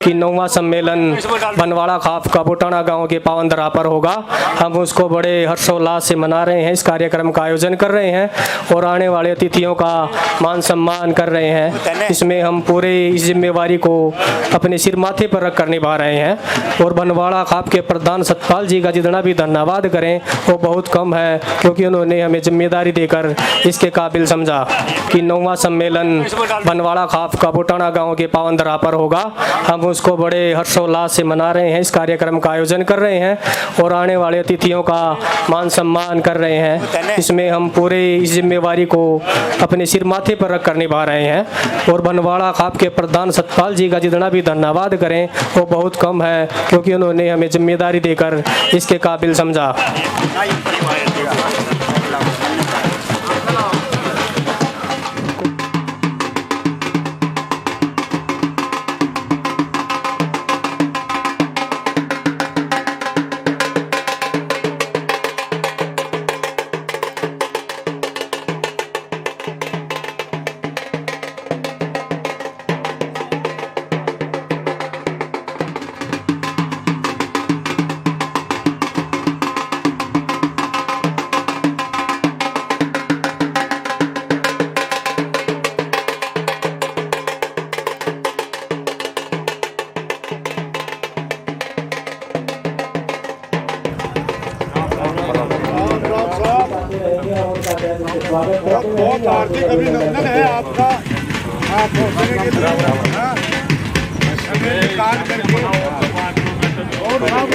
कि 9वां सम्मेलन बनवाड़ा खाप का बोटाना गांव के पावन धरा पर होगा। हम उसको बड़े हर्षोल्लास से मना रहे हैं। इस कार्यक्रम का आयोजन कर रहे हैं और आने वाले अतिथियों का मान सम्मान कर रहे हैं। इसमें हम पूरे इस जिम्मेवारी को अपने सिर माथे पर रख कर निभा रहे हैं और बनवाड़ा खाप के प्रधान सतपाल जी का जितना भी धन्यवाद करें वो बहुत कम है, क्योंकि उन्होंने हमें जिम्मेदारी देकर इसके काबिल समझा कि 9वां सम्मेलन बनवाड़ा खाप का बोटाना गाँव के पावन धरा पर होगा। हम उसको बड़े हर्षोल्लास से मना रहे हैं। इस कार्यक्रम का आयोजन कर रहे हैं और आने वाले अतिथियों का मान सम्मान कर रहे हैं। इसमें हम पूरे इस जिम्मेवारी को अपने सिर माथे पर रख कर निभा रहे हैं और बनवाड़ा खाप के प्रधान सतपाल जी का जितना भी धन्यवाद करें वो बहुत कम है, क्योंकि उन्होंने हमें जिम्मेदारी देकर इसके काबिल समझा। बहुत हार्दिक अभिनंदन है आपका। आप काम करके और हम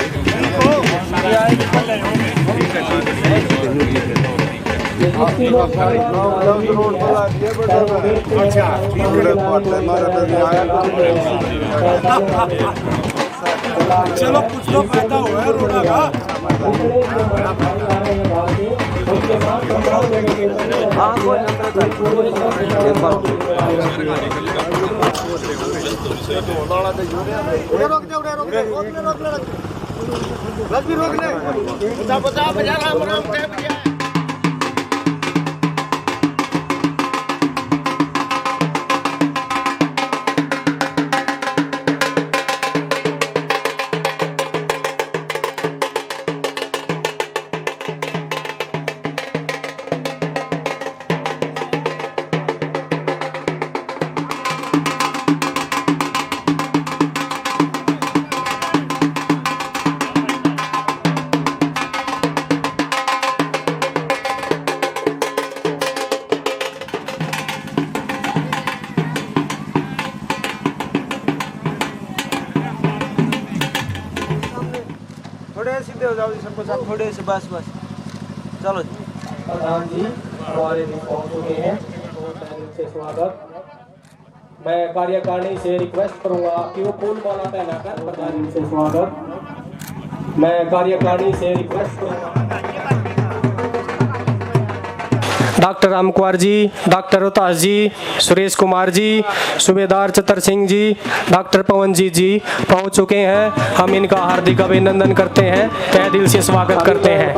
चलो कुछ तो फायदा हुआ है रोड़ा का। थोड़े सीधे हो जाओ जी, सबको साथ थोड़े से बस बस चलो जी। प्रधान जी हमारे बीच पहुंच चुके हैं, से स्वागत। मैं कार्यकारिणी से रिक्वेस्ट करूंगा कि वो फूल माला पहनाकर प्रधान जी से स्वागत। मैं कार्यकारिणी से रिक्वेस्ट करूंगा डॉक्टर राम कुमार जी, डॉक्टर रोहतास जी, सुरेश कुमार जी, सूबेदार चतर सिंह जी, डॉक्टर पवन जी पहुंच चुके हैं। हम इनका हार्दिक अभिनंदन करते हैं, तहे दिल से स्वागत करते हैं।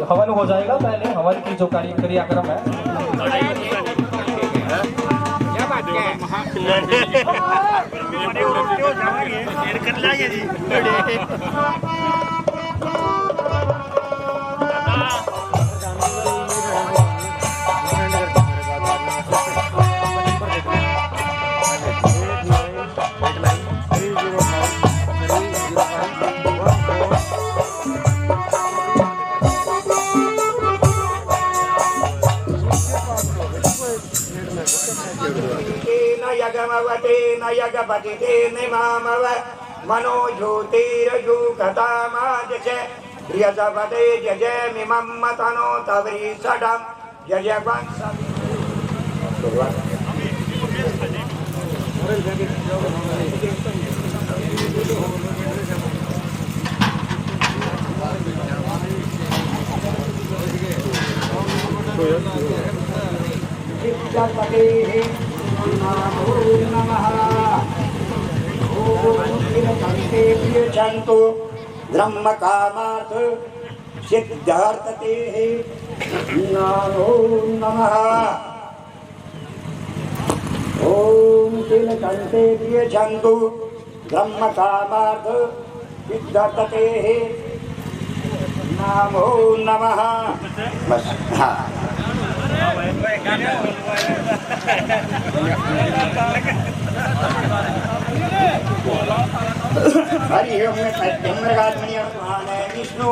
हवन हो जाएगा पहले, हवन की जो क्रियाक्रम है। मनो ज्योतिरजु कथामाजच प्रियसपदे जय मिमं मतनो तवरी सडम जय वंश ब्रह्म कामार्थ सिद्धार्थते नमो नमः। ओम तिलकंते दियजन्तु ब्रह्म कामार्थ सिद्धार्थते नमो नमः। बस हाँ हरि ओम विष्णु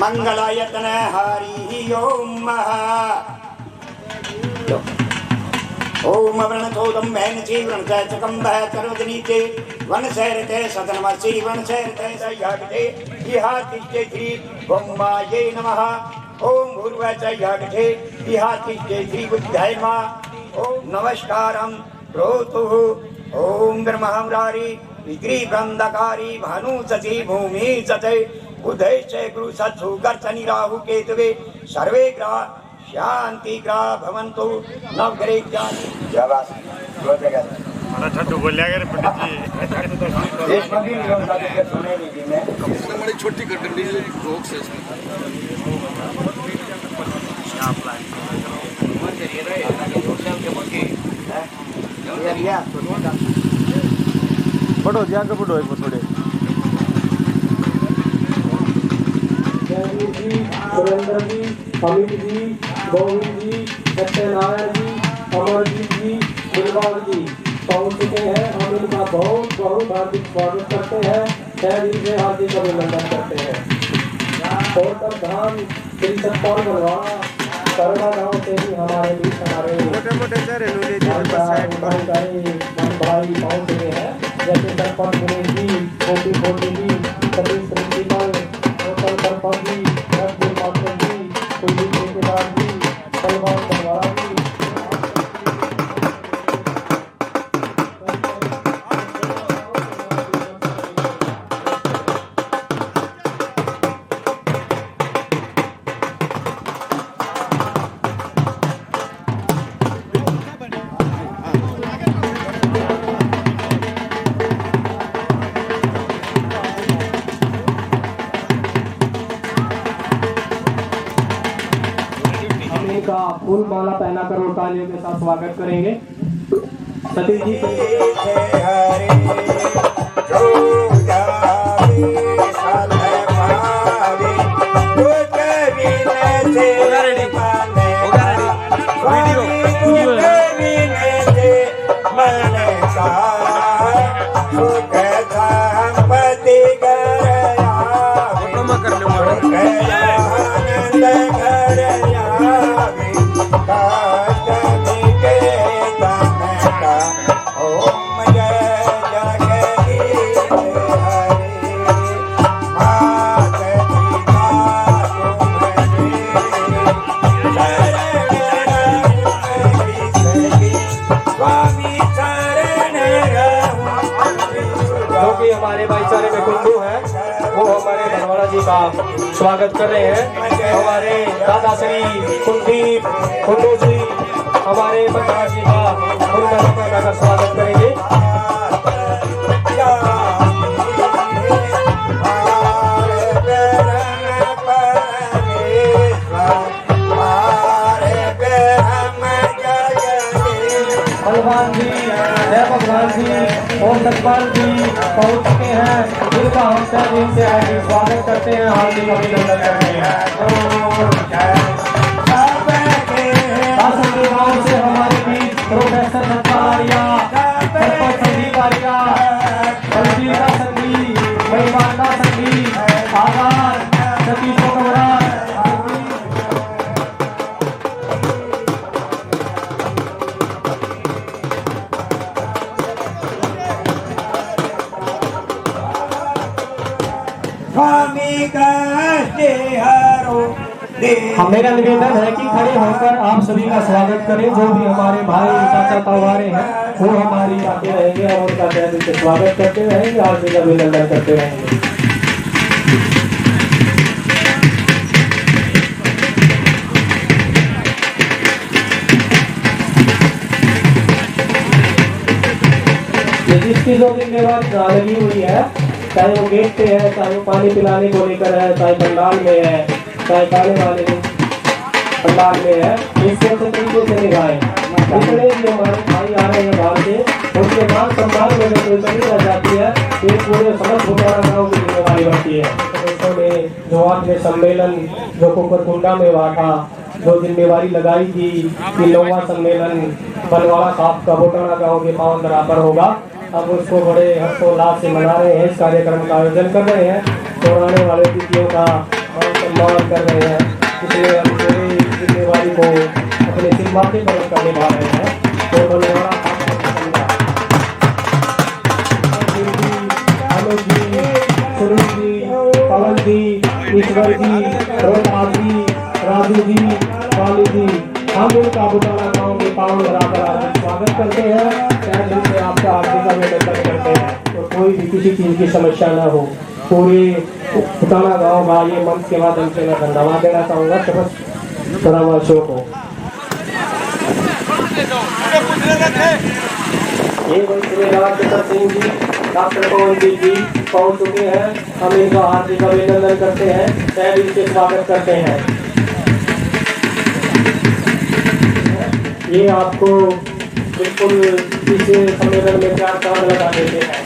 मंगलायतन हरि ओम ओम वृणथोदम मैन ची वृणचकम वह चरवदनीचे वन शहरते सदनमसी वन शहरते सयागते इहातिष्ठे श्री ब्रह्माये नमः। ओम भूर्व चयागते इहातिष्ठे श्री बुद्धाय नमः। ओम नमस्कारम प्रोतुः ओम ब्रह्महंरारी विग्री ब्रंदकारी भानु सची भूमि सचे उदय च गुरु सत्सु गर्चनि राहु केतवे सर्वे ग्रह शांति ग्रह भवन्तु नवग्रह ज्ञानी जवास बड़ा छट्टू बोलिया करे पंडित जी। देश मंदिर निगम का जिक्र सुने लीजिए मैं इसमें बड़ी छोटी कटंडी रोक से इसमें फोटो दिया के फोटो एक थोड़े जयवीर जी, सुरेंद्र जी, अमित जी, गोविंद जी, सत्यनारायण जी, अमरजीत जी, दिलबाग जी पहुंच चुके हैं। हम इनका बहुत बहुत हार्दिक स्वागत करते हैं, तहे दिल से हार्दिक अभिनंदन करते हैं। और तब धाम श्री सतपाल बलवाड़ा करवा गाँव से भी हमारे बीच हमारे मोटे मोटे चेहरे लूले जी भाई पहुंच चुके हैं, जैसे सरपंच दिनेश जी, छोटी छोटी जी, सतीश प्रिंसिपल, होटल सरपंच जी, रघुवीर मास्टर जी, कुलदीप ठेकेदार जी, सलमान बनवाड़ा जी। का फूल माला पहना कर और तालियों के साथ स्वागत करेंगे। सतीश जी हमारे भाईचारे में कुंडू है, वो हमारे बनवाड़ा जी का स्वागत कर रहे हैं। हमारे दादा श्री कुलदीप कुंडू जी हमारे बनवाड़ा जी का उनका स्वागत करेंगे। भगवान जी, जय भगवान जी और सतपाल जी पहुंच चुके हैं, जिनका हम दिन से हार्दिक स्वागत करते हैं, हार्दिक अभिनंदन करते हैं। गाँव से हमारे बीच प्रोफेसर सत्तारिया, सरपंच संदीप आर्या, बलबीर का संधी, महिमान का संधी, आधार सतीश कमरा। मेरा निवेदन है कि खड़े होकर आप सभी का स्वागत करें। जो भी हमारे भाई चाचा तावारे हैं वो हमारी आते रहेंगे और उनका दिल से स्वागत करते रहेंगे, हार्दिक अभिनंदन करते रहेंगे। जिसकी जो जिम्मेवारी लगी हुई है, चाहे वो गेट पे है, चाहे वो पानी पिलाने को लेकर है, चाहे पंडाल में है, गाने वाले अंदाज में है, इसको अच्छे तरीके से निभाएं। जितने भी हमारे भाई आ रहे हैं बाहर से, उनके मान सम्मान में जो कमी रह जाती है, ये पूरे समस्त भुटाना गाँव की जिम्मेवारी बनती है। उन्होंने जो आठवें सम्मेलन जो कुकरकुंडा में हुआ था, जो जिम्मेवारी लगाई थी कि 9वां सम्मेलन बनवाड़ा खाप का भुटाना गाँव के पावन धरा पर होगा, अब उसको बड़े हर्षोल्लास से मना रहे हैं। इस कार्यक्रम का आयोजन कर रहे हैं और आने वाले अतिथियों का मान सम्मान कर रहे हैं। इसलिए हम पूरी जिम्मेवारी को अपने सिर माथे पर रखकर निभा रहे हैं। तो बनवाड़ा सुरेश जी, पवन जी, ईश्वर जी, रोहतास जी, राजू जी, काली जी, हम उनका भुटाना गाँव के पावन धरा पर स्वागत करते हैं। से आपका हार्दिक अभिनंदन करते हैं। तो कोई भी किसी चीज की समस्या न हो, पूरे भुटाना गाँव का ये मंच के माध्यम से मैं धन्यवाद देना चाहूँगा समस्त परामर्शों को। ये राजप्रताप सिंह जी, डॉक्टर पवनदीप जी पहुंच चुके हैं। हम इनका हार्दिक अभिनंदन करते हैं, तहे दिल से स्वागत करते हैं। ये आपको बिल्कुल इस सम्मेलन में चार चांद लगा देते हैं।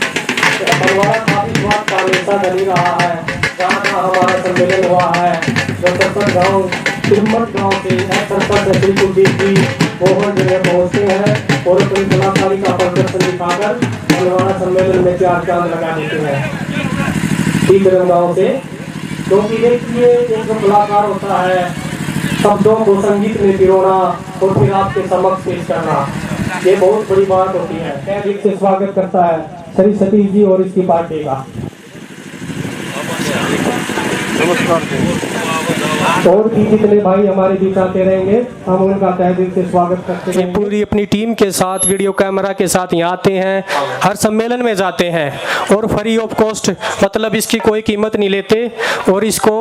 बनवाड़ा काफी बात का हमेशा बनी रहा है। जहाँ जहाँ हमारा सम्मेलन हुआ है, जो सरपंच गाँव तिरमठ गाँव के सरपंच श्री कुलदीप जी मोहन जगह पहुँचते हैं और अपनी कलाकारी का प्रदर्शन दिखाकर बनवाड़ा सम्मेलन में चार चांद लगा देते हैं टीकरम गाँव से। क्योंकि देखिए, एक कलाकार होता है, शब्दों को संगीत में पिरोना और फिर आपके समक्ष पेश करना, ये बहुत बड़ी बात होती है। मैं दिल से स्वागत करता है श्री सतीश जी और इसकी पार्टी का। और भी जितने भाई हमारे बीच आते रहेंगे, हम उनका तहे दिल से स्वागत करते हैं। पूरी अपनी टीम के साथ, वीडियो कैमरा के साथ यहाँ आते हैं, हर सम्मेलन में जाते हैं और फ्री ऑफ कॉस्ट, मतलब इसकी कोई कीमत नहीं लेते और इसको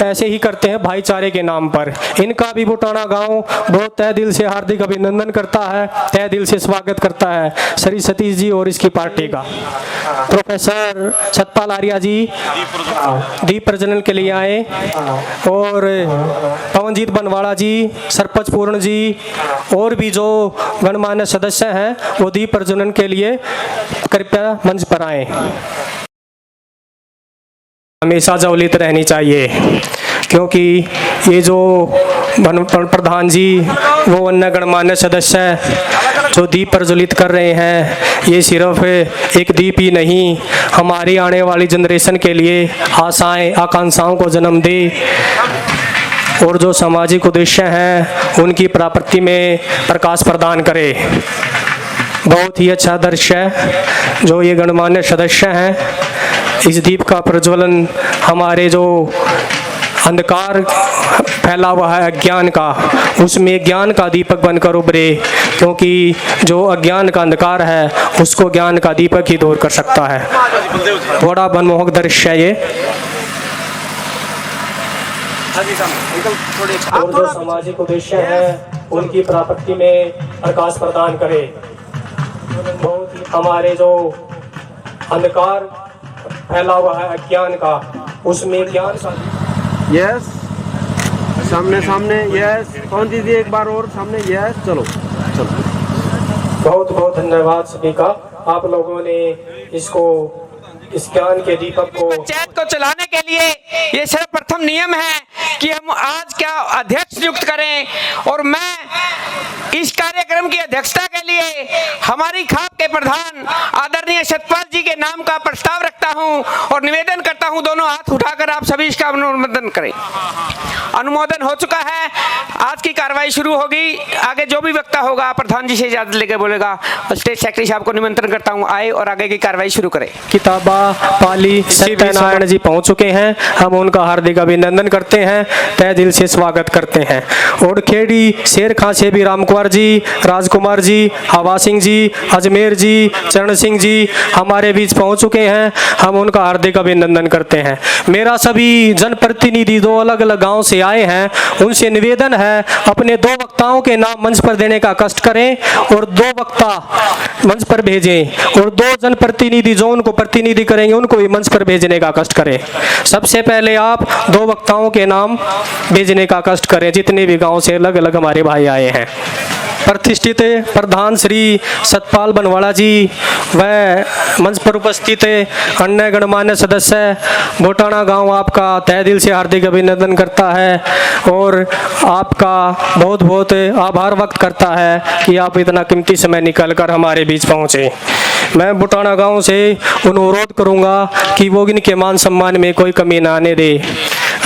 ऐसे ही करते हैं भाईचारे के नाम पर। इनका भी भुटाना गाँव बहुत तहे दिल से हार्दिक अभिनंदन करता है, तहे दिल से स्वागत करता है श्री सतीश जी और इसकी पार्टी का। प्रोफेसर सतपाल आर्या जी दीप प्रज्वलन के लिए आए और पवनजीत बनवाड़ा जी, सरपंच पूर्ण जी और भी जो गणमान्य सदस्य हैं वो दीप प्रज्वलन के लिए कृपया मंच पर आए। हमेशा ज्वलित रहनी चाहिए, क्योंकि ये जो प्रधान जी वो अन्य गणमान्य सदस्य जो दीप प्रज्वलित कर रहे हैं, ये सिर्फ एक दीप ही नहीं, हमारी आने वाली जनरेशन के लिए आशाएं आकांक्षाओं को जन्म दे और जो सामाजिक उद्देश्य हैं उनकी प्राप्ति में प्रकाश प्रदान करे। बहुत ही अच्छा दृश्य है जो ये गणमान्य सदस्य हैं। इस दीप का प्रज्वलन हमारे जो अंधकार फैला हुआ है अज्ञान का, उसमें ज्ञान का दीपक बनकर उभरे, क्योंकि जो अज्ञान का अंधकार है उसको ज्ञान का दीपक ही दूर कर सकता है। बड़ा मनमोहक दृश्य है ये। और जो सामाजिक उद्देश्य है उनकी प्राप्ति में प्रकाश प्रदान करे। बहुत ही हमारे जो अंधकार फैला हुआ है अज्ञान का, उसमें ज्ञान का। यस, सामने सामने, यस, कौन दीजिए एक बार और सामने, यस, चलो चलो। बहुत बहुत धन्यवाद सभी का। आप लोगों ने इसको, इस ज्ञान के दीपक को, पंचायत को चलाने के लिए ये सर्वप्रथम नियम है कि हम आज क्या अध्यक्ष नियुक्त करें, और मैं इस कार्यक्रम की अध्यक्षता के लिए हमारी खाप के प्रधान आदरणीय सतपाल जी के नाम का प्रस्ताव रखता हूं और निवेदन करता हूं, दोनों हाथ उठाकर आप सभी इसका अनुमोदन करें। अनुमोदन हो चुका है, आज की कार्रवाई शुरू होगी। आगे जो भी वक्ता होगा प्रधान जी से इजाजत लेकर बोलेगा। स्टेट सेक्रेटरी साहब को निमंत्रण करता हूं, आए और आगे की कार्रवाई शुरू करें। किताबा पाली सत्यनारायण जी पहुंच चुके हैं, हम उनका हार्दिक अभिनंदन करते हैं, तहे दिल से स्वागत करते हैं। और खेड़ी शेर खां से भी राम कुमार कुमार जी, राजकुमार जी, हवा सिंह जी, अजमेर जी, चरण सिंह जी हमारे बीच पहुंच चुके हैं। हम उनका हार्दिक अभिनंदन करते हैं। मेरा सभी जनप्रतिनिधि दो अलग अलग गांव से आए हैं, उनसे निवेदन है अपने 2 वक्ताओं के नाम मंच पर देने का कष्ट करें और 2 वक्ता मंच पर भेजें और 2 जनप्रतिनिधि जो उनको प्रतिनिधि करेंगे उनको भी मंच पर भेजने का कष्ट करें। सबसे पहले आप 2 वक्ताओं के नाम भेजने का कष्ट करें जितने भी गांव से अलग अलग हमारे भाई आए हैं। प्रतिष्ठित प्रधान श्री सतपाल बनवाड़ा जी व मंच पर उपस्थित अन्य गणमान्य सदस्य, भोटाना गांव आपका तहे दिल से हार्दिक अभिनंदन करता है और आपका बहुत बहुत आभार व्यक्त करता है कि आप इतना कीमती समय निकालकर हमारे बीच पहुंचे। मैं भोटाना गांव से अनुरोध करूंगा कि वो इनके मान सम्मान में कोई कमी ना आने दे।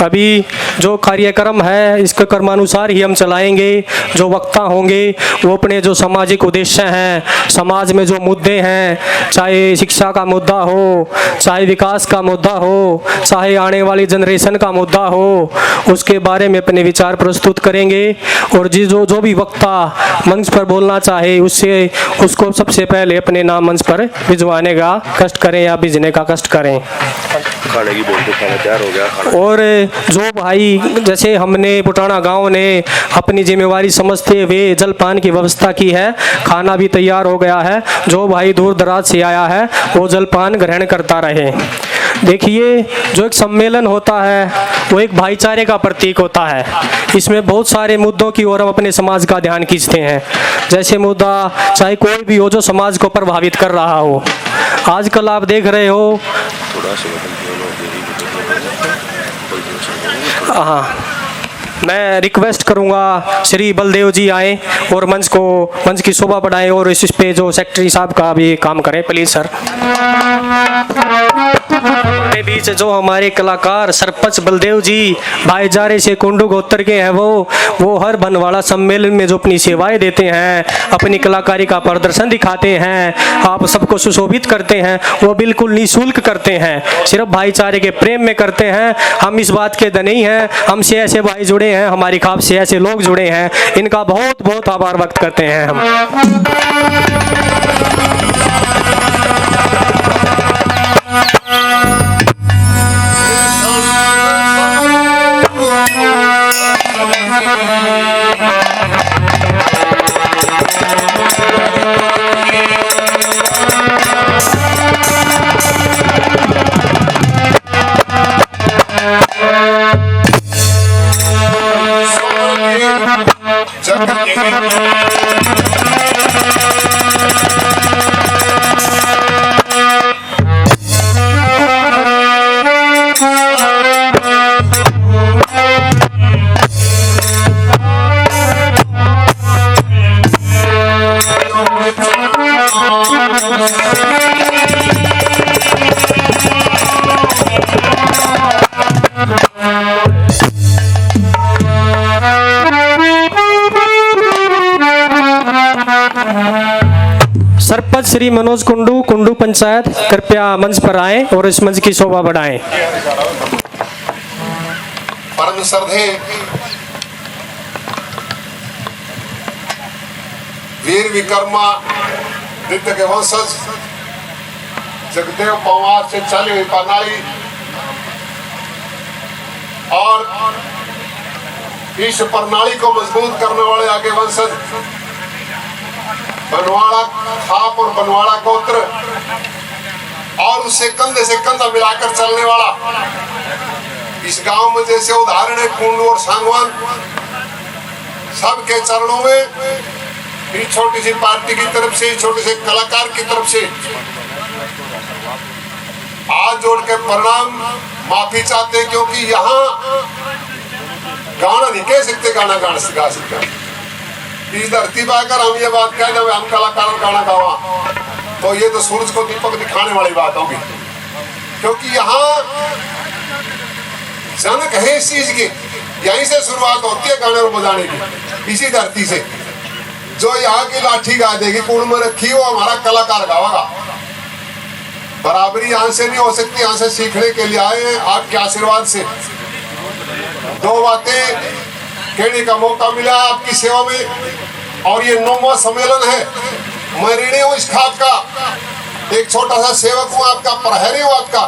अभी जो कार्यक्रम है इसके कर्मानुसार ही हम चलाएंगे। जो वक्ता होंगे वो अपने जो सामाजिक उद्देश्य हैं, समाज में जो मुद्दे हैं, चाहे शिक्षा का मुद्दा हो, चाहे विकास का मुद्दा हो, चाहे आने वाली जनरेशन का मुद्दा हो, उसके बारे में अपने विचार प्रस्तुत करेंगे। और जो भी वक्ता मंच पर बोलना चाहे उसको सबसे पहले अपने नाम मंच पर भिजवाने का कष्ट करें या भेजने का कष्ट करें। खाने की बोल के खाना तैयार हो गया। और जो भाई जैसे हमने भोटाना गांव ने अपनी जिम्मेवारी समझते हुए जलपान की व्यवस्था की है, खाना भी तैयार हो गया है। जो भाई दूर दराज से आया है वो जलपान ग्रहण करता रहे। देखिए, जो एक सम्मेलन होता है वो एक भाईचारे का प्रतीक होता है। इसमें बहुत सारे मुद्दों की ओर हम अपने समाज का ध्यान खींचते हैं। जैसे मुद्दा चाहे कोई भी हो जो समाज को प्रभावित कर रहा हो। आजकल आप देख रहे हो, हाँ, मैं रिक्वेस्ट करूंगा श्री बलदेव जी आए और मंच की शोभा बढ़ाएं और इस पे जो सेक्रेटरी साहब का भी काम करें प्लीज सर। हमारे बीच जो हमारे कलाकार सरपंच बलदेव जी भाईचारे से कुंडू गोत्र के हैं, वो हर बनवाड़ा सम्मेलन में जो अपनी सेवाएं देते हैं, अपनी कलाकारी का प्रदर्शन दिखाते हैं, आप सबको सुशोभित करते हैं, वो बिल्कुल निःशुल्क करते हैं, सिर्फ भाईचारे के प्रेम में करते हैं। हम इस बात के धनी हैं, हमसे ऐसे भाई जुड़े हैं, हमारी खाप से ऐसे लोग जुड़े हैं, इनका बहुत बहुत आभार व्यक्त करते हैं हम। सरपंच श्री मनोज कुंडू पंचायत कृपया मंच पर आए और इस मंच की शोभा बढ़ाएं। परम श्रद्धेय वीर विक्रमा नृत्य के वंशज जगदेव पवार से चली हुई प्रणाली और इस प्रणाली को मजबूत करने वाले आगे वंशज बनवाड़ा खाप और बनवाड़ा गोत्र और उससे कंधे से कंधा मिलाकर चलने वाला इस गांव में जैसे उदाहरण है कुंडू और सांगवान, सबके चरणों में इस छोटी सी पार्टी की तरफ से, छोटे से कलाकार की तरफ से हाथ जोड़ के प्रणाम माफी चाहते हैं, क्योंकि यहाँ गाना नहीं कह सकते, गाना गा सकते हैं। इस धरती पर अगर हम ये बात कह दें हम कलाकार गाना गावा तो ये तो सूरज को दीपक दिखाने वाली बात होगी, क्योंकि यहाँ जनक है इस चीज की, यहीं से शुरुआत होती है गाने और बजाने की, इसी धरती से। जो यहाँ की लाठी गा देगी कुंड में रखी वो हमारा कलाकार गावागा। बराबरी यहाँ से नहीं हो सकती, यहाँ से सीखने के लिए आए हैं आपके आशीर्वाद से। 2 बातें कहने का मौका मिला आपकी सेवा में। और ये 9वां सम्मेलन है। मैं ऋणी हूँ इस खाप का, एक छोटा सा सेवक हूँ आपका, प्रहरी हूँ आपका,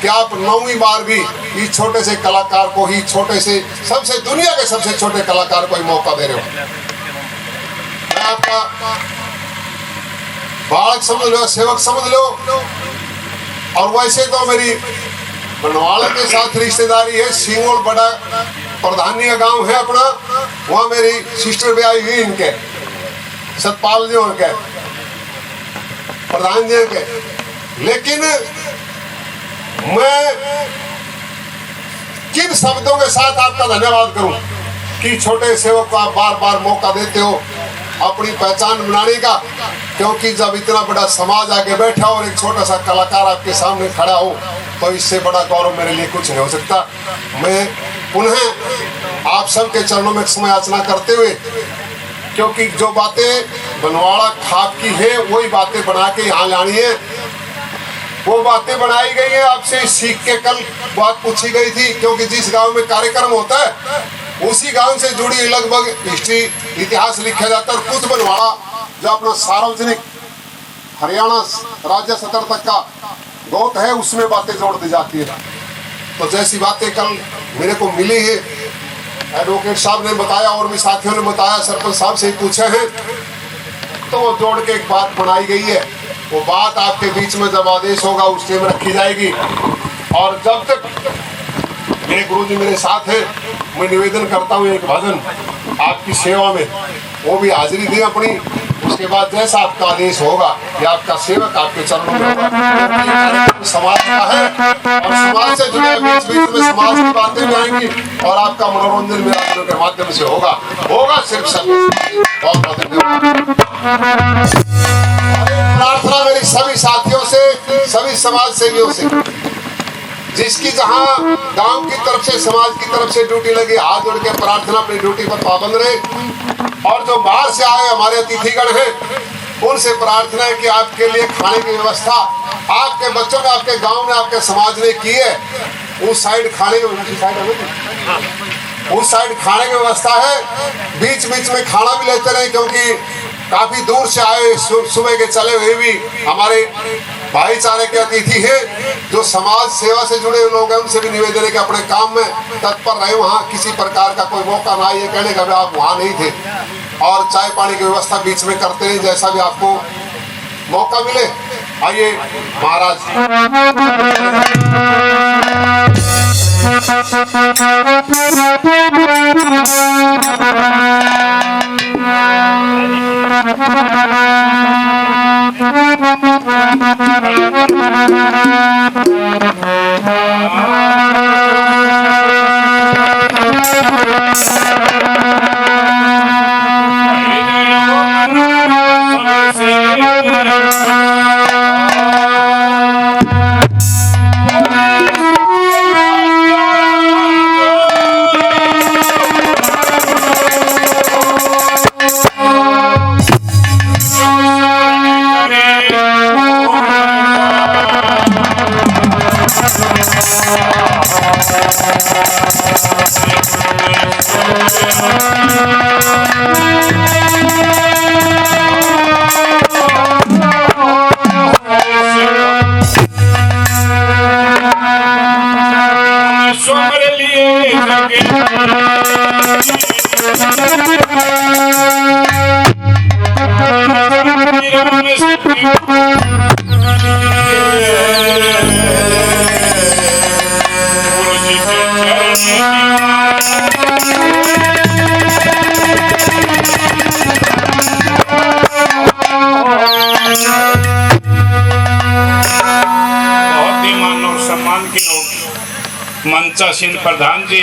कि आप 9वीं बार भी इस छोटे से कलाकार को ही, छोटे से सबसे दुनिया के सबसे छोटे कलाकार को ही मौका दे रहे हो। मैं आपका बालक समझ लो, सेवक समझ लो। और वैसे तो मेरी बनवाला के साथ रिश्तेदारी है, सिंगोल बड़ा प्रधानी का गांव है अपना, वहाँ मेरी सिस्टर भी आई हुई इनके, सतपाल जी उनके प्रधान जी के। लेकिन मैं किन शब्दों के साथ आपका धन्यवाद करूं कि छोटे सेवक को आप बार बार मौका देते हो अपनी पहचान बनाने का, क्योंकि जब इतना बड़ा समाज आगे बैठा और एक छोटा सा कलाकार आपके सामने खड़ा हो तो इससे बड़ा गौरव मेरे लिए कुछ नहीं हो सकता। मैं पुनः आप सबके चरणों में समय याचना करते हुए, क्योंकि जो बातें बनवाड़ा खाप की है वही बातें बना के यहाँ लानी है। वो बातें बनाई गई है, आपसे सीख के कल बात पूछी गई थी, क्योंकि जिस गांव में कार्यक्रम होता है उसी गांव से जुड़ी लगभग हिस्ट्री, इतिहास लिखा जाता है। कुछ बनवाड़ा जो अपना सार्वजनिक हरियाणा राज्य स्तर तक का गोत है उसमें बातें जोड़ दी जाती है। तो जैसी बातें कल मेरे को मिली है, एडवोकेट साहब ने बताया और भी साथियों ने बताया, सरपंच साहब से पूछे हैं, तो वो जोड़ के एक बात बनाई गई है। वो बात आपके बीच में जब आदेश होगा उस टाइम रखी जाएगी। और जब तक मेरे गुरुजी मेरे साथ हैं, मैं निवेदन करता हूँ एक भजन आपकी सेवा में, वो भी हाजिरी दी अपनी। उसके बाद जैसा आपका आदेश होगा या आपका सेवक आपके चरणों में होगा। समाज का है और समाज से जुड़े बीच बीच में समाज की बातें भी आएंगी और आपका मनोरंजन मेरा के माध्यम से होगा सिर्फ सब। बहुत बहुत धन्यवाद। प्रार्थना मेरी सभी साथियों से, सभी समाज सेवियों से, जिसकी जहां गांव की तरफ से, समाज की तरफ से ड्यूटी लगी, हाथ जोड़ के प्रार्थना अपनी ड्यूटी पर पाबंद रहे। और जो बाहर से आए हमारे अतिथिगण हैं उनसे प्रार्थना है कि आपके लिए खाने की व्यवस्था आपके बच्चों ने, आपके गांव में, आपके समाज ने की है। उस साइड खाने की, उस साइड खाने की व्यवस्था है। बीच बीच में खाना भी लेते रहे, क्योंकि काफी दूर से आए, सुबह के चले हुए भी हमारे भाईचारे के अतिथि हैं। जो समाज सेवा से जुड़े लोग हैं उनसे भी निवेदन है कि अपने काम में तत्पर रहे, वहाँ किसी प्रकार का कोई मौका ना ये कहने का भी आप वहाँ नहीं थे। और चाय पानी की व्यवस्था बीच में करते रहे, जैसा भी आपको मौका मिले। आइए महाराज। मंचासीन प्रधान जी,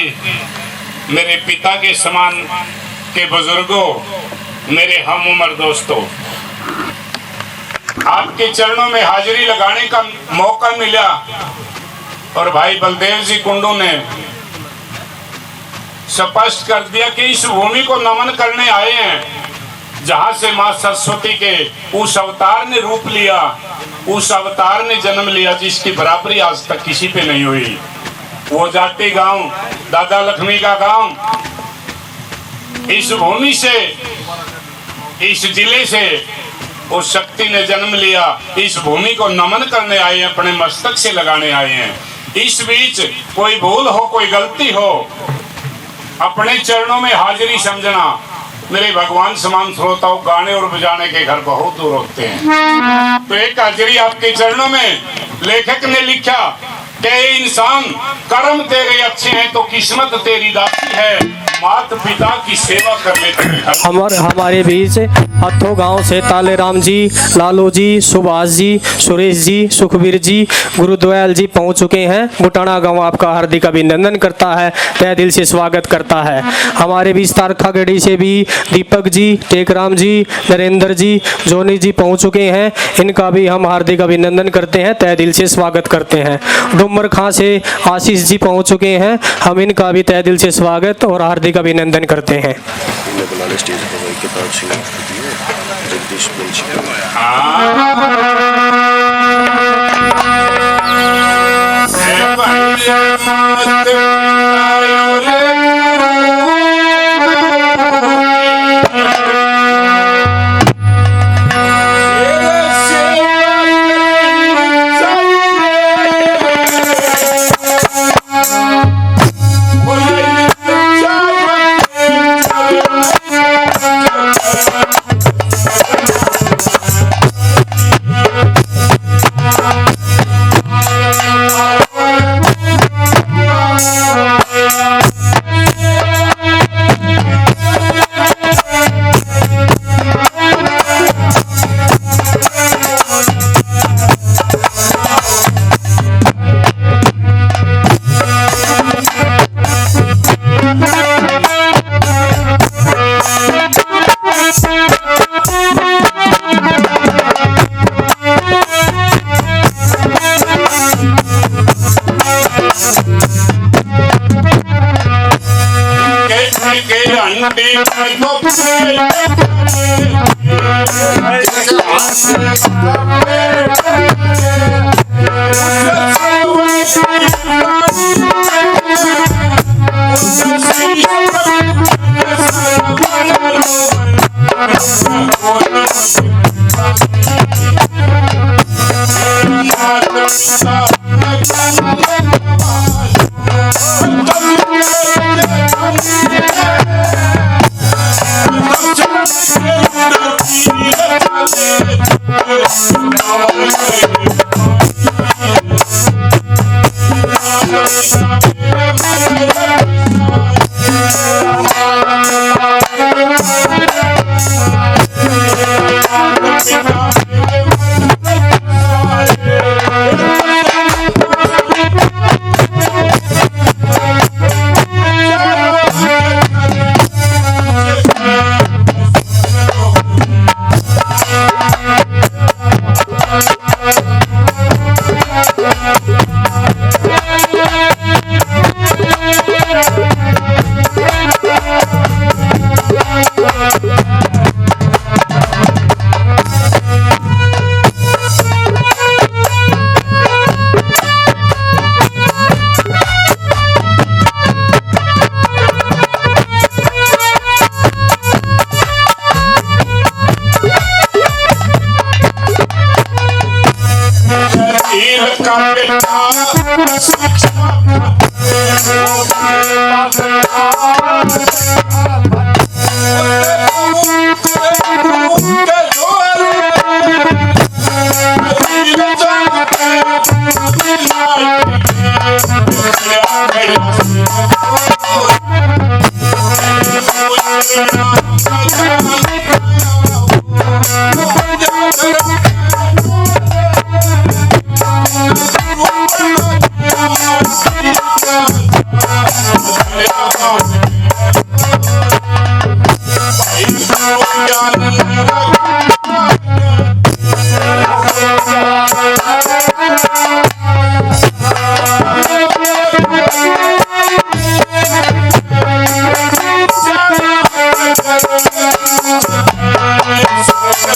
मेरे पिता के समान के बुजुर्गों, मेरे हम उम्र दोस्तों, आपके चरणों में हाजिरी लगाने का मौका मिला और भाई बलदेव जी कुंडू ने स्पष्ट कर दिया कि इस भूमि को नमन करने आए हैं जहां से मां सरस्वती के उस अवतार ने रूप लिया, उस अवतार ने जन्म लिया जिसकी बराबरी आज तक किसी पे नहीं हुई। वो जाति गांव, दादा लक्ष्मी का गांव, इस भूमि से इस जिले से उस शक्ति ने जन्म लिया, इस भूमि को नमन करने आए हैं, अपने मस्तक से लगाने आए हैं। इस बीच कोई भूल हो, कोई गलती हो, अपने चरणों में हाजिरी समझना। मेरे भगवान समान श्रोताओं, गाने और बजाने के घर बहुत दूर होते हैं, तो एक हाजिरी आपके चरणों में। लेखक ने लिखा कि इंसान कर्म तेरे अच्छे हैं तो किस्मत तेरी दासी है, माता पिता की सेवा कर ले। हमारे बीच हथो गांव से तालेराम जी, लालू जी, सुभाष जी, सुरेश जी, सुखबीर जी, गुरुद्वैल जी पहुंच चुके हैं। बुटाना गांव आपका हार्दिक अभिनंदन करता है, तहे दिल से स्वागत करता है। हमारे बीच तारखागढ़ी से भी दीपक जी, टेकराम जी, नरेंद्र जी, जोनी जी पहुंच चुके हैं। इनका भी हम हार्दिक अभिनंदन करते हैं, तहे दिल से स्वागत करते हैं। डुमर खां से आशीष जी पहुंच चुके हैं, हम इनका भी तहे दिल से स्वागत और हार्दिक अभिनंदन करते हैं। स्टेज पर किताब जगदीश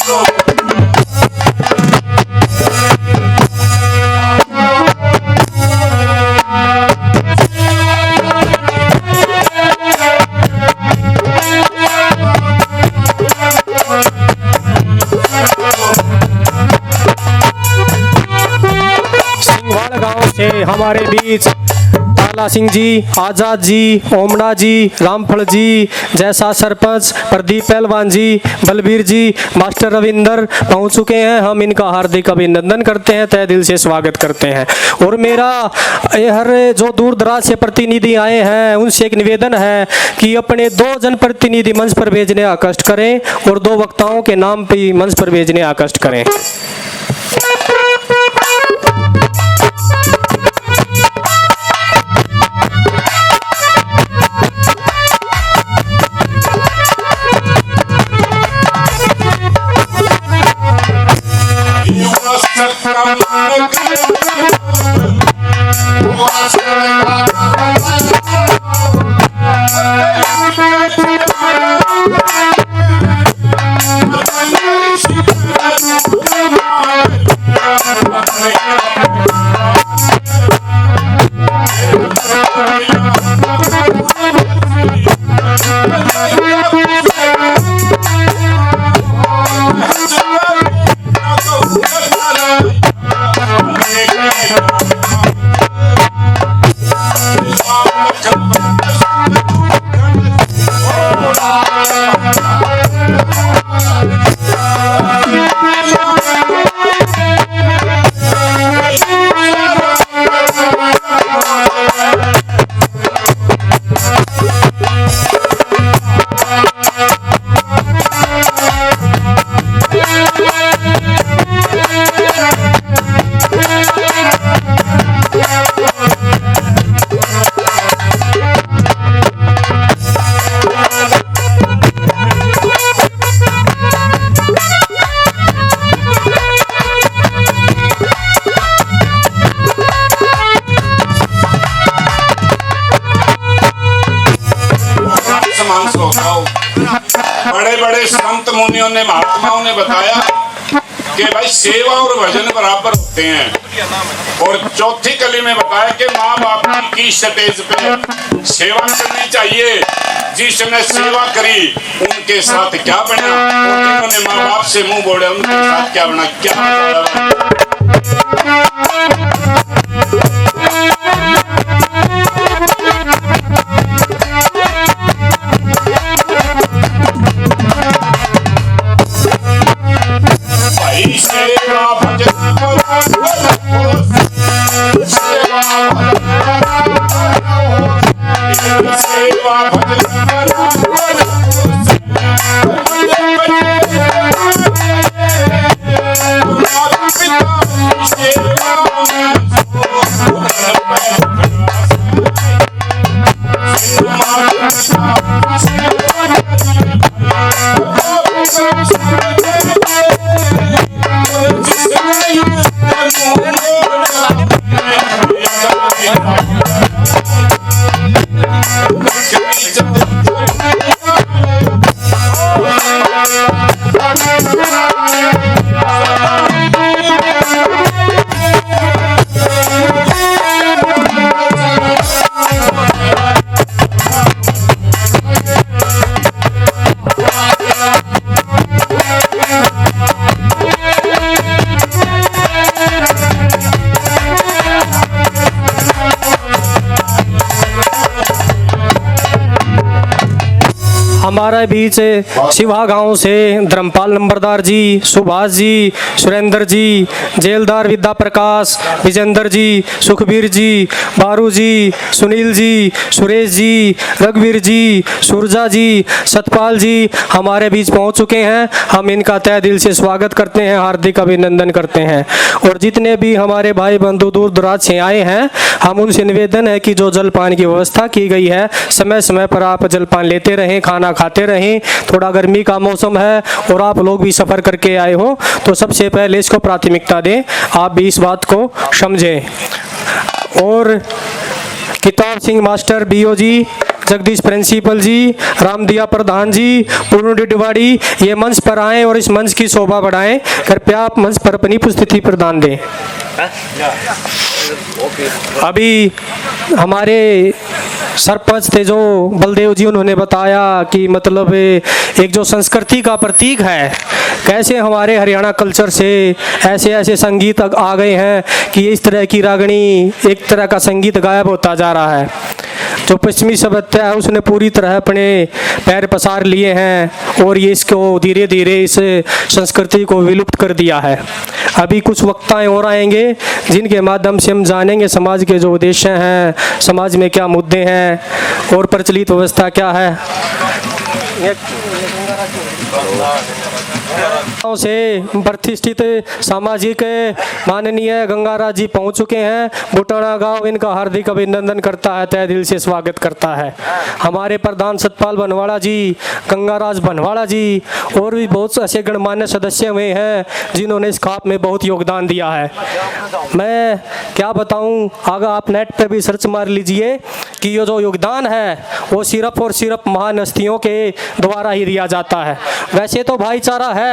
Hello. हमारे बीच ताला सिंह जी, आजाद जी, ओमना जी, रामफल जी, जैसा सरपंच, प्रदीप पहलवान जी, बलबीर जी, मास्टर रविंदर पहुंच चुके हैं। हम इनका हार्दिक अभिनंदन करते हैं, तहे दिल से स्वागत करते हैं। और मेरा हर जो दूर दराज से प्रतिनिधि आए हैं उनसे एक निवेदन है कि अपने 2 जनप्रतिनिधि मंच पर भेजने का कष्ट करें और 2 वक्ताओं के नाम पे मंच पर भेजने का कष्ट करें। बड़े बड़े संत मुनियों ने, महात्माओं ने बताया कि भाई सेवा और भजन बराबर होते हैं। और चौथी कली में बताया कि माँ बाप की स्टेज पे सेवा करनी चाहिए। जिसने सेवा करी उनके साथ क्या बना, और जिन्होंने माँ बाप से मुंह मोड़ा उनके साथ क्या बना, क्या हमारे बीच शिवा गांव से धर्मपाल नंबरदार जी, सुभाष जी, सुरेंद्र जी, जेलदार विद्या प्रकाश, विजेंद्र जी, सुखबीर जी, बारू जी, सुनील जी, सुरेश जी, रघुवीर जी, सुरजा जी, सतपाल जी हमारे बीच पहुंच चुके हैं। हम इनका तहे दिल से स्वागत करते हैं, हार्दिक अभिनंदन करते हैं। और जितने भी हमारे भाई बंधु दूर दराज से आए हैं, हम उनसे निवेदन है कि जो जलपान की व्यवस्था की गई है समय समय पर आप जलपान लेते रहें, खाना खाते रहें। थोड़ा गर्मी का मौसम है और आप लोग भी सफ़र करके आए हो, तो सबसे पहले इसको प्राथमिकता दें, आप भी इस बात को समझें। और किताब सिंह मास्टर बीओ जी, जगदीश प्रिंसिपल जी, रामदिया प्रधान जी, पूर्ण डिडवाड़ी ये मंच पर आएँ और इस मंच की शोभा बढ़ाएं। कृपया आप मंच पर अपनी उपस्थिति प्रदान दें। अभी हमारे सरपंच थे जो बलदेव जी, उन्होंने बताया कि मतलब एक जो संस्कृति का प्रतीक है, कैसे हमारे हरियाणा कल्चर से ऐसे ऐसे संगीत आ गए हैं कि इस तरह की रागनी, एक तरह का संगीत गायब होता जा रहा है। जो पश्चिमी सभ्यता है उसने पूरी तरह अपने पैर पसार लिए हैं और ये इसको धीरे धीरे इस संस्कृति को विलुप्त कर दिया है। अभी कुछ वक्ताएं और आएंगे जिनके माध्यम से हम जानेंगे समाज के जो उद्देश्य हैं, समाज में क्या मुद्दे हैं और प्रचलित व्यवस्था क्या है। से प्रतिष्ठित सामाजिक माननीय गंगाराज जी पहुंच चुके हैं। बुटाना गांव इनका हार्दिक अभिनंदन करता है, तहे दिल से स्वागत करता है। हमारे प्रधान सतपाल बनवाड़ा जी, गंगाराज बनवाड़ा जी और भी बहुत ऐसे गणमान्य सदस्य हुए हैं जिन्होंने इस खाप में बहुत योगदान दिया है। मैं क्या बताऊं, अगर आप नेट पे भी सर्च मार लीजिए कि ये जो योगदान है वो सिर्फ और सिर्फ महान हस्तियों के द्वारा ही दिया जाता है। वैसे तो भाईचारा है,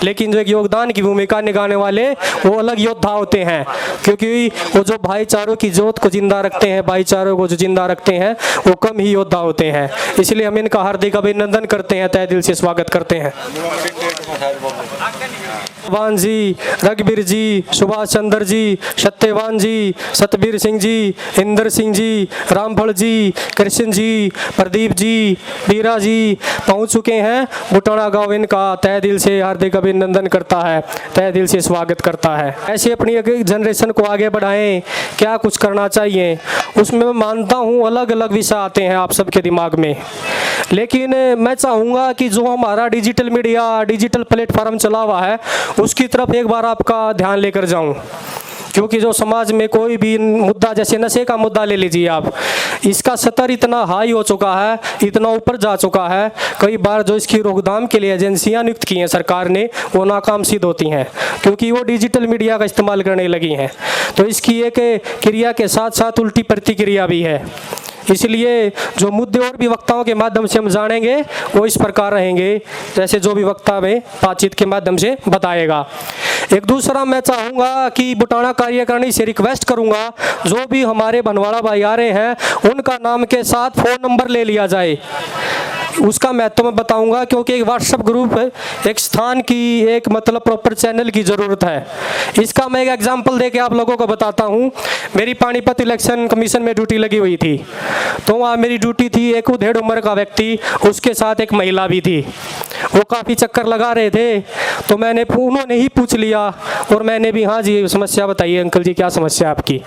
लेकिन जो एक योगदान की भूमिका निभाने वाले वो अलग योद्धा होते हैं, क्योंकि वो जो भाईचारों की जोत को जिंदा रखते हैं, भाईचारों को जो जिंदा रखते हैं वो कम ही योद्धा होते हैं। इसलिए हम इनका हार्दिक अभिनंदन करते हैं, तहे दिल से स्वागत करते हैं। सत्यवान जी, रघुवीर जी, सुभाष चंद्र जी, सत्यवान जी, सतबीर सिंह जी, इंद्र सिंह जी, रामफल जी, कृष्ण जी, प्रदीप जी, बीरा जी पहुंच चुके हैं। बुटाना गांव इनका तहे दिल से हार्दिक अभिनंदन करता है, तहे दिल से स्वागत करता है। ऐसे अपनी जनरेशन को आगे बढ़ाएं, क्या कुछ करना चाहिए उसमें मैं मानता हूँ अलग अलग विषय आते हैं आप सबके दिमाग में, लेकिन मैं चाहूँगा कि जो हमारा डिजिटल मीडिया, डिजिटल प्लेटफॉर्म चला हुआ है उसकी तरफ एक बार आपका ध्यान लेकर जाऊँ, क्योंकि जो समाज में कोई भी मुद्दा, जैसे नशे का मुद्दा ले लीजिए आप, इसका स्तर इतना हाई हो चुका है, इतना ऊपर जा चुका है, कई बार जो इसकी रोकथाम के लिए एजेंसियां नियुक्त की हैं सरकार ने वो नाकाम सिद्ध होती हैं, क्योंकि वो डिजिटल मीडिया का इस्तेमाल करने लगी हैं। तो इसकी एक क्रिया के साथ साथ उल्टी प्रतिक्रिया भी है। इसलिए जो मुद्दे और भी वक्ताओं के माध्यम से हम जानेंगे वो इस प्रकार रहेंगे जैसे जो भी वक्ता में बातचीत के माध्यम से बताएगा। एक दूसरा मैं चाहूँगा कि बुटाना कार्यकारिणी से रिक्वेस्ट करूँगा, जो भी हमारे बनवाड़ा भाई आ रहे हैं उनका नाम के साथ फ़ोन नंबर ले लिया जाए। उसका महत्व मैं बताऊंगा, क्योंकि एक व्हाट्सएप ग्रुप है, एक स्थान की, एक मतलब प्रॉपर चैनल की ज़रूरत है। इसका मैं एक एग्जांपल देके आप लोगों को बताता हूँ। मेरी पानीपत इलेक्शन कमीशन में ड्यूटी लगी हुई थी, तो वहाँ मेरी ड्यूटी थी, एक उधेड़ उम्र का व्यक्ति, उसके साथ एक महिला भी थी। वो काफ़ी चक्कर लगा रहे थे, तो उन्होंने ही पूछ लिया और मैंने भी, हाँ जी समस्या बताइए अंकल जी, क्या समस्या आपकी।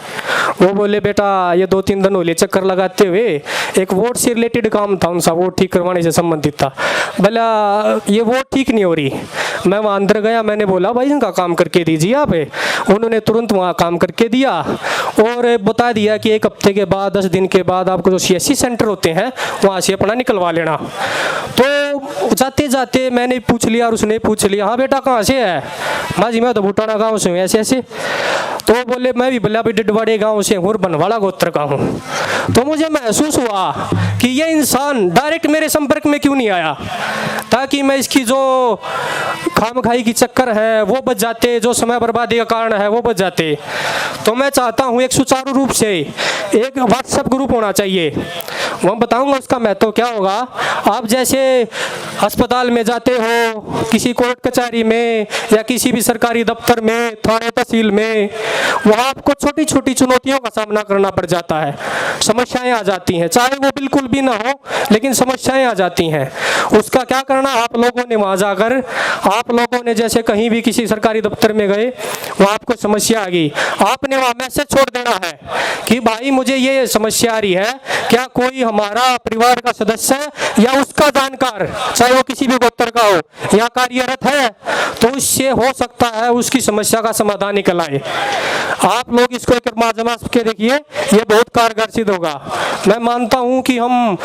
वो बोले बेटा ये 2-3 दिन होले चक्कर लगाते हुए, एक वोट से रिलेटेड काम था उनका, वोट ठीक करवाने से संबंधित था। बोला ये वोट ठीक नहीं हो रही। मैं वहाँ अंदर गया, मैंने बोला भाई इनका काम करके दीजिए आप। उन्होंने तुरंत वहाँ काम करके दिया और बता दिया कि 1 हफ्ते के बाद, 10 दिन के बाद आपको जो CSC सेंटर होते हैं वहाँ से अपना निकलवा लेना। तो जाते जाते मैंने पूछ लिया और उसने पूछ लिया, हाँ बेटा कहाँ से है। माँ जी मैं तो बुटाना गाँव से हूँ, ऐसे ऐसे। तो बोले मैं भी बोला डिडवाड़े गाँव से हूँ, बनवाड़ा गोत्र का हूँ। तो मुझे महसूस हुआ कि ये इंसान डायरेक्ट मेरे संपर्क में क्यों नहीं आया, ताकि मैं इसकी जो खामखाई की चक्कर है वो बच जाते, जो समय बर्बादी का कारण है वो बच जाते। तो मैं चाहता हूँ एक सुचारू रूप से एक व्हाट्सएप ग्रुप होना चाहिए। मैं बताऊंगा उसका महत्व क्या होगा। आप जैसे अस्पताल में जाते हो, किसी कोर्ट कचहरी में या किसी भी सरकारी दफ्तर में, थाने तहसील में, वहाँ आपको छोटी छोटी चुनौतियों का सामना करना पड़ जाता है, समस्याएं आ जाती हैं, चाहे वो बिल्कुल भी ना हो लेकिन समस्याएं आ जाती हैं। उसका क्या करना, आप लोगों ने वहाँ जाकर, आप लोगों ने जैसे कहीं भी किसी सरकारी दफ्तर में गए, वहाँ आपको समस्या आ गई, आपने वहाँ मैसेज छोड़ देना है कि भाई मुझे ये समस्या आ रही है, क्या कोई हमारा परिवार का सदस्य या उसका जानकार, चाहे वो किसी भी गोत्र का हो, यहाँ कार्यरत है, तो उससे हो सकता है उसकी समस्या का समाधान निकल आए। आप लोग इसको एक माध्यम के देखिए, ये बहुत कारगर सिद्ध होगा। मैं मानता हूँ कि हम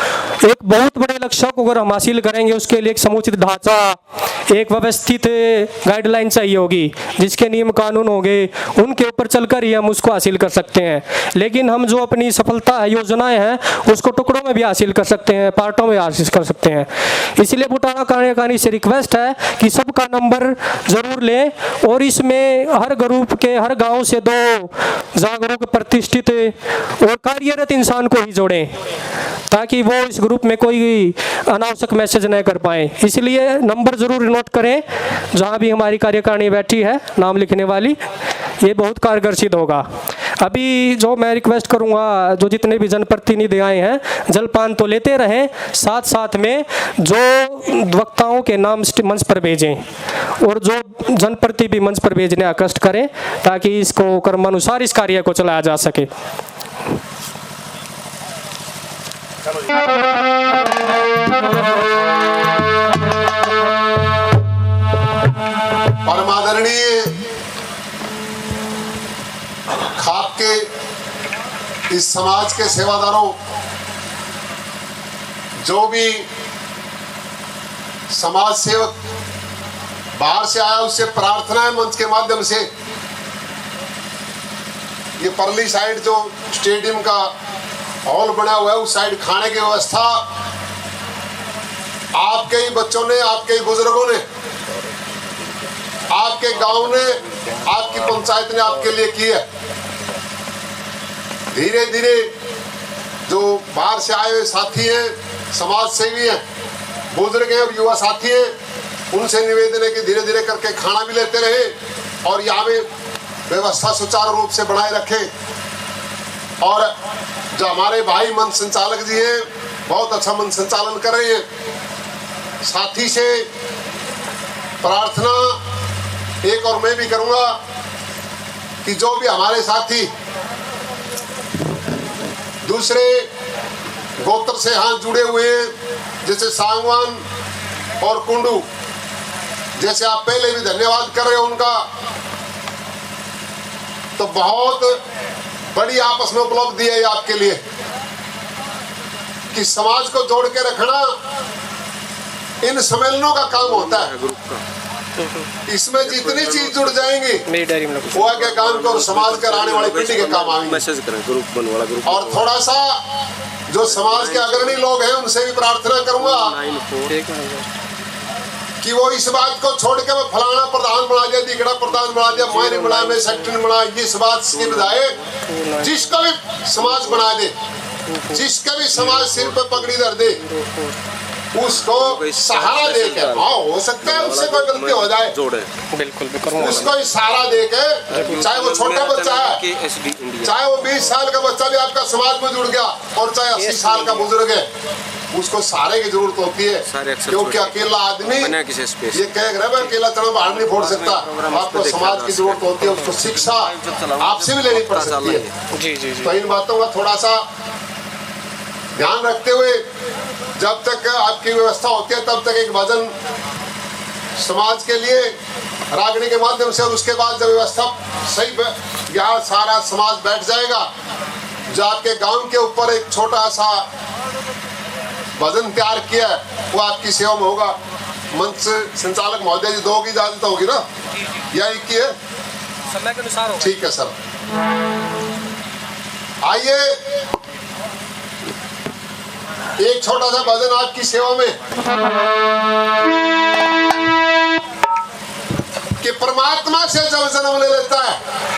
एक बहुत बड़े लक्ष्य को अगर हम हासिल करेंगे, उसके लिए एक समुचित ढांचा, एक व्यवस्थित गाइडलाइन चाहिए होगी, जिसके नियम कानून होंगे उनके ऊपर चलकर ही हम उसको हासिल कर सकते हैं। लेकिन हम जो अपनी सफलता है, योजनाएं हैं, उसको टुकड़ों में भी हासिल कर सकते हैं, पार्टों में हासिल कर सकते हैं। इसलिए बुटाना कार्यकारिणी से रिक्वेस्ट है कि सबका नंबर जरूर लें और इसमें हर ग्रुप के, हर गांव से 2 जागरूक, प्रतिष्ठित और कार्यरत इंसान को ही जोड़ें, ताकि वो इस ग्रुप में कोई अनावश्यक मैसेज न कर पाए। इसलिए नंबर जरूर नोट करें, जहां भी हमारी कार्यकारिणी बैठी है नाम लिखने वाली, ये बहुत कारगर सिद्ध होगा। अभी जो मैं रिक्वेस्ट करूंगा, जो जितने भी जनप्रतिनिधि आए हैं, जलपान तो लेते रहें, साथ साथ में जो वक्ताओं के नाम मंच पर भेजें और जो जनप्रति भी मंच पर भेजने का कष्ट करें, ताकि इसको क्रमानुसार इस कार्य को चलाया जा सके। परम आदरणीय खाप के इस समाज के सेवादारों, जो भी समाज सेवक बाहर से आया, उससे प्रार्थना है मंच के माध्यम से, ये परली साइड जो स्टेडियम का हॉल बना हुआ है, उस साइड खाने की व्यवस्था आपके ही बच्चों ने, आपके ही बुजुर्गों ने, आपके गांव ने, आपकी पंचायत ने आपके लिए की है। धीरे धीरे जो बाहर से आए हुए साथी हैं, समाज सेवी हैं, बुजुर्ग हैं और युवा साथी हैं, उनसे निवेदन है कि धीरे धीरे करके खाना भी लेते रहे और यहाँ में व्यवस्था सुचारू रूप से बनाए रखें। और जो हमारे भाई मंच संचालक जी हैं, बहुत अच्छा मंच संचालन कर रहे हैं। साथी से प्रार्थना एक और मैं भी करूंगा कि जो भी हमारे साथी दूसरे गोत्र से हाथ जुड़े हुए हैं, जैसे सांगवान और कुंडू, जैसे आप पहले भी धन्यवाद कर रहे हो उनका, तो बहुत बड़ी आपस में उपलब्धि है आपके लिए कि समाज को जोड़ के रखना इन सम्मेलनों का काम होता है। इसमें जितनी चीज जुड़ जाएंगी वो आगे काम को और समाज के आने वाली पीढ़ी के काम आएंगे। मैसेज करें ग्रुप बनवाला ग्रुप। और थोड़ा सा जो समाज के अग्रणी लोग हैं, उनसे भी प्रार्थना करूंगा कि वो इस बात को छोड़ के मैं फलाना प्रधान बना दिया, दिगड़ा प्रधान बना दिया, मैंने बनाया, मैं सेक्रेटरी बनाया, इस बात की बजाय जिसका भी समाज बना दे, जिसका भी समाज सिर पे पगड़ी धर दे, उसको सहारा दे के, हाँ हो सकता है उससे कोई गलती हो जाए, बिल्कुल उसको सहारा दे के, चाहे वो छोटा बच्चा है, चाहे वो 20 साल का बच्चा भी आपका समाज में जुड़ गया और चाहे 80 साल का बुजुर्ग है, उसको सहारे की जरूरत होती है। क्योंकि अकेला आदमी ये कह रहा है अकेला चलो बाहर नहीं फोड़ सकता, आपको समाज की जरूरत होती है, उसको शिक्षा आपसे भी लेनी पड़ सकती है। तो इन बातों का थोड़ा सा ध्यान रखते हुए जब तक आपकी व्यवस्था होती है तब तक एक भजन समाज के लिए रागनी के माध्यम से, और उसके बाद जब व्यवस्था सही यहाँ सारा समाज बैठ जाएगा, जो आपके गांव के ऊपर एक छोटा सा भजन तैयार किया है वो आपकी सेवा में होगा। मंच संचालक महोदय जी 2 की इजाजत होगी ना, या 1 की है? समय के अनुसार। ठीक है सर, आइए एक छोटा सा भजन आपकी सेवा में कि परमात्मा से जब जन्म ले लेता है